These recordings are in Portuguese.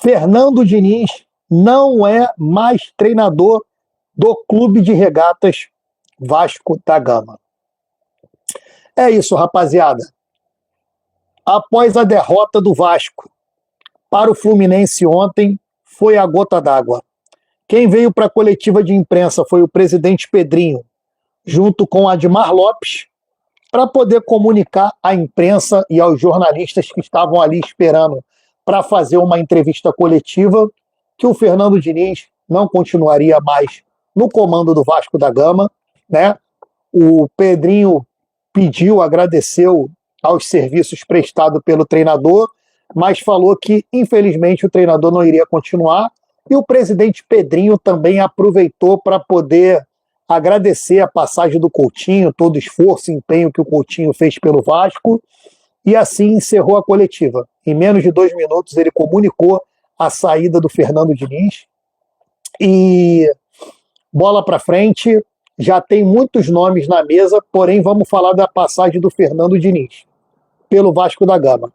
Fernando Diniz não é mais treinador do Clube de Regatas Vasco da Gama. É isso, rapaziada. Após a derrota do Vasco para o Fluminense ontem, foi a gota d'água. Quem veio para a coletiva de imprensa foi o presidente Pedrinho, junto com Admar Lopes, para poder comunicar à imprensa e aos jornalistas que estavam ali esperando para fazer uma entrevista coletiva que o Fernando Diniz não continuaria mais no comando do Vasco da Gama, né? O Pedrinho pediu, agradeceu aos serviços prestados pelo treinador, mas falou que, infelizmente, o treinador não iria continuar. E o presidente Pedrinho também aproveitou para poder agradecer a passagem do Coutinho, todo o esforço e empenho que o Coutinho fez pelo Vasco, e assim encerrou a coletiva. Em menos de 2 minutos ele comunicou a saída do Fernando Diniz, e bola para frente, já tem muitos nomes na mesa, porém vamos falar da passagem do Fernando Diniz pelo Vasco da Gama.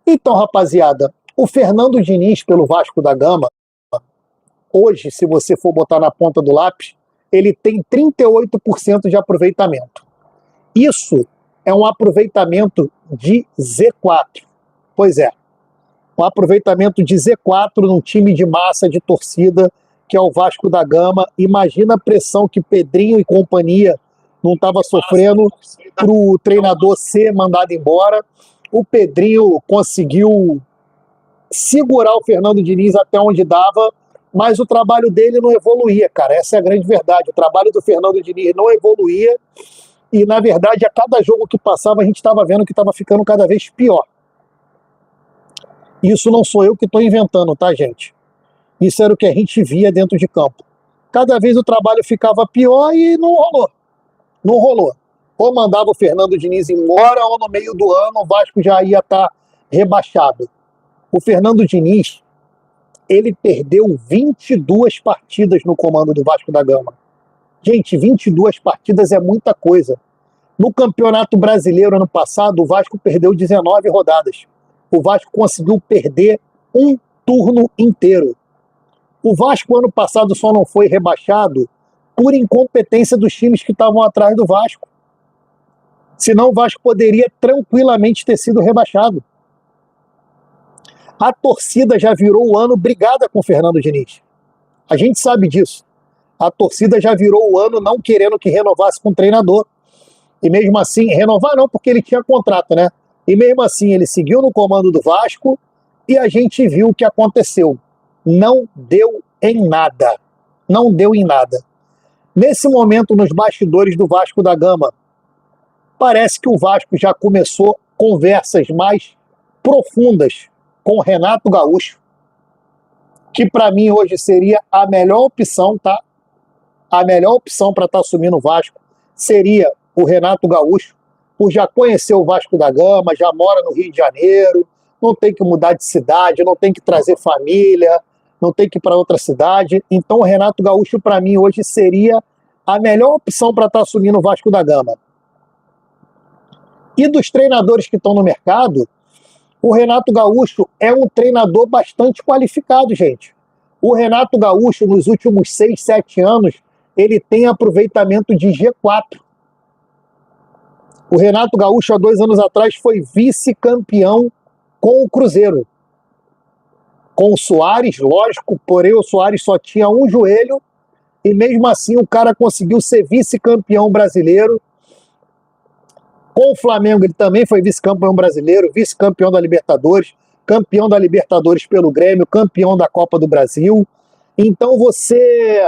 Então, rapaziada, o Fernando Diniz pelo Vasco da Gama, hoje, se você for botar na ponta do lápis, ele tem 38% de aproveitamento. Isso é um aproveitamento de Z4. Pois é, um aproveitamento de Z4 num time de massa, de torcida, que é o Vasco da Gama. Imagina a pressão que Pedrinho e companhia não estava sofrendo para o treinador ser mandado embora. O Pedrinho conseguiu segurar o Fernando Diniz até onde dava, mas o trabalho dele não evoluía, cara. Essa é a grande verdade. O trabalho do Fernando Diniz não evoluía e, na verdade, a cada jogo que passava, a gente estava vendo que estava ficando cada vez pior. Isso não sou eu que estou inventando, tá, gente? Isso era o que a gente via dentro de campo. Cada vez o trabalho ficava pior e não rolou. Não rolou. Ou mandava o Fernando Diniz embora, ou no meio do ano o Vasco já ia estar rebaixado. O Fernando Diniz, ele perdeu 22 partidas no comando do Vasco da Gama. Gente, 22 partidas é muita coisa. No Campeonato Brasileiro, ano passado, o Vasco perdeu 19 rodadas. O Vasco conseguiu perder um turno inteiro. O Vasco, ano passado, só não foi rebaixado por incompetência dos times que estavam atrás do Vasco. Senão o Vasco poderia tranquilamente ter sido rebaixado. A torcida já virou o ano brigada com o Fernando Diniz. A gente sabe disso. A torcida já virou o ano não querendo que renovasse com o treinador. E mesmo assim, renovar não, porque ele tinha contrato, né? E mesmo assim, ele seguiu no comando do Vasco e a gente viu o que aconteceu. Não deu em nada. Não deu em nada. Nesse momento, nos bastidores do Vasco da Gama, parece que o Vasco já começou conversas mais profundas com o Renato Gaúcho, que para mim hoje seria a melhor opção, tá? A melhor opção para estar assumindo o Vasco seria o Renato Gaúcho, por já conhecer o Vasco da Gama, já mora no Rio de Janeiro, não tem que mudar de cidade, não tem que trazer família, não tem que ir para outra cidade. Então o Renato Gaúcho para mim hoje seria a melhor opção para estar assumindo o Vasco da Gama. E dos treinadores que estão no mercado, o Renato Gaúcho é um treinador bastante qualificado, gente. O Renato Gaúcho, nos últimos 6, 7 anos, ele tem aproveitamento de G4. O Renato Gaúcho, há 2 anos atrás, foi vice-campeão com o Cruzeiro. Com o Soares, lógico, porém o Soares só tinha um joelho e mesmo assim o cara conseguiu ser vice-campeão brasileiro. Com o Flamengo ele também foi vice-campeão brasileiro, vice-campeão da Libertadores, campeão da Libertadores pelo Grêmio, campeão da Copa do Brasil. Então você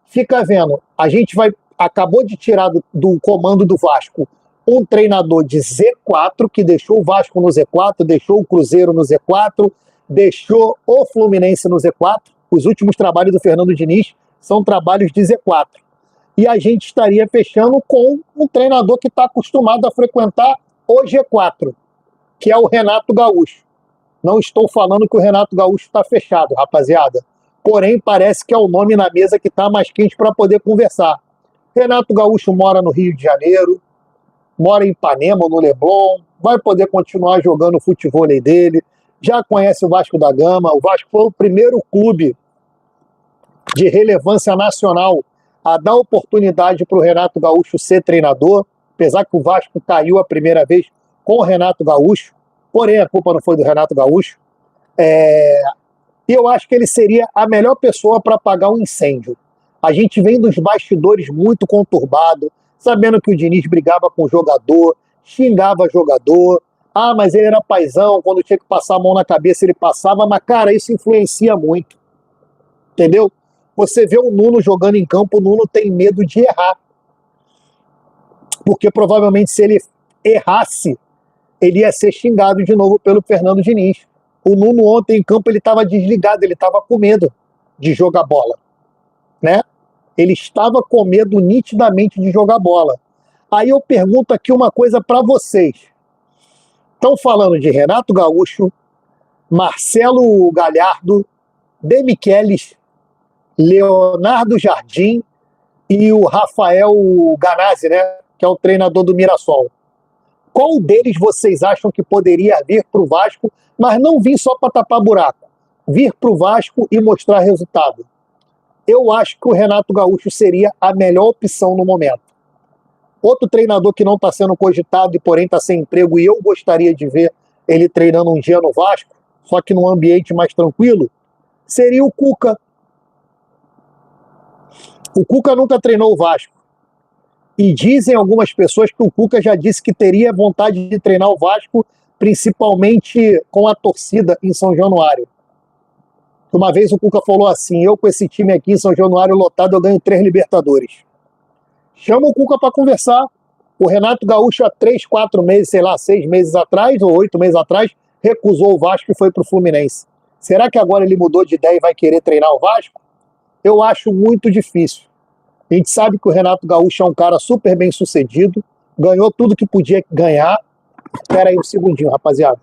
fica vendo, a gente acabou de tirar do comando do Vasco um treinador de Z4, que deixou o Vasco no Z4, deixou o Cruzeiro no Z4, deixou o Fluminense no Z4. Os últimos trabalhos do Fernando Diniz são trabalhos de Z4. E a gente estaria fechando com um treinador que está acostumado a frequentar o G4, que é o Renato Gaúcho. Não estou falando que o Renato Gaúcho está fechado, rapaziada. Porém, parece que é o nome na mesa que está mais quente para poder conversar. Renato Gaúcho mora no Rio de Janeiro, mora em Ipanema, no Leblon, vai poder continuar jogando o futevôlei dele, já conhece o Vasco da Gama. O Vasco foi o primeiro clube de relevância nacional a dar oportunidade para o Renato Gaúcho ser treinador, apesar que o Vasco caiu a primeira vez com o Renato Gaúcho, porém a culpa não foi do Renato Gaúcho. E eu acho que ele seria a melhor pessoa para apagar um incêndio. A gente vem dos bastidores muito conturbado, sabendo que o Diniz brigava com o jogador, xingava jogador. Ah, mas ele era paizão, quando tinha que passar a mão na cabeça ele passava, mas cara, isso influencia muito. Entendeu? Você vê o Nuno jogando em campo, o Nuno tem medo de errar. Porque provavelmente se ele errasse, ele ia ser xingado de novo pelo Fernando Diniz. O Nuno ontem em campo ele estava desligado, ele estava com medo de jogar bola, né? Ele estava com medo nitidamente de jogar bola. Aí eu pergunto aqui uma coisa para vocês. Estão falando de Renato Gaúcho, Marcelo Galhardo, De Michelis, Leonardo Jardim e o Rafael Ganazzi, né? Que é o treinador do Mirassol. Qual deles vocês acham que poderia vir para o Vasco, mas não vir só para tapar buraco? Vir para o Vasco e mostrar resultado? Eu acho que o Renato Gaúcho seria a melhor opção no momento. Outro treinador que não está sendo cogitado e porém está sem emprego, e eu gostaria de ver ele treinando um dia no Vasco, só que num ambiente mais tranquilo, seria o Cuca. O Cuca nunca treinou o Vasco. E dizem algumas pessoas que o Cuca já disse que teria vontade de treinar o Vasco, principalmente com a torcida em São Januário. Uma vez o Cuca falou assim: eu com esse time aqui em São Januário lotado, eu ganho 3 Libertadores. Chama o Cuca para conversar. O Renato Gaúcho há 3, 4 meses, sei lá, 6 meses atrás ou 8 meses atrás, recusou o Vasco e foi para o Fluminense. Será que agora ele mudou de ideia e vai querer treinar o Vasco? Eu acho muito difícil. A gente sabe que o Renato Gaúcho é um cara super bem sucedido, ganhou tudo que podia ganhar. Espera aí um segundinho, rapaziada.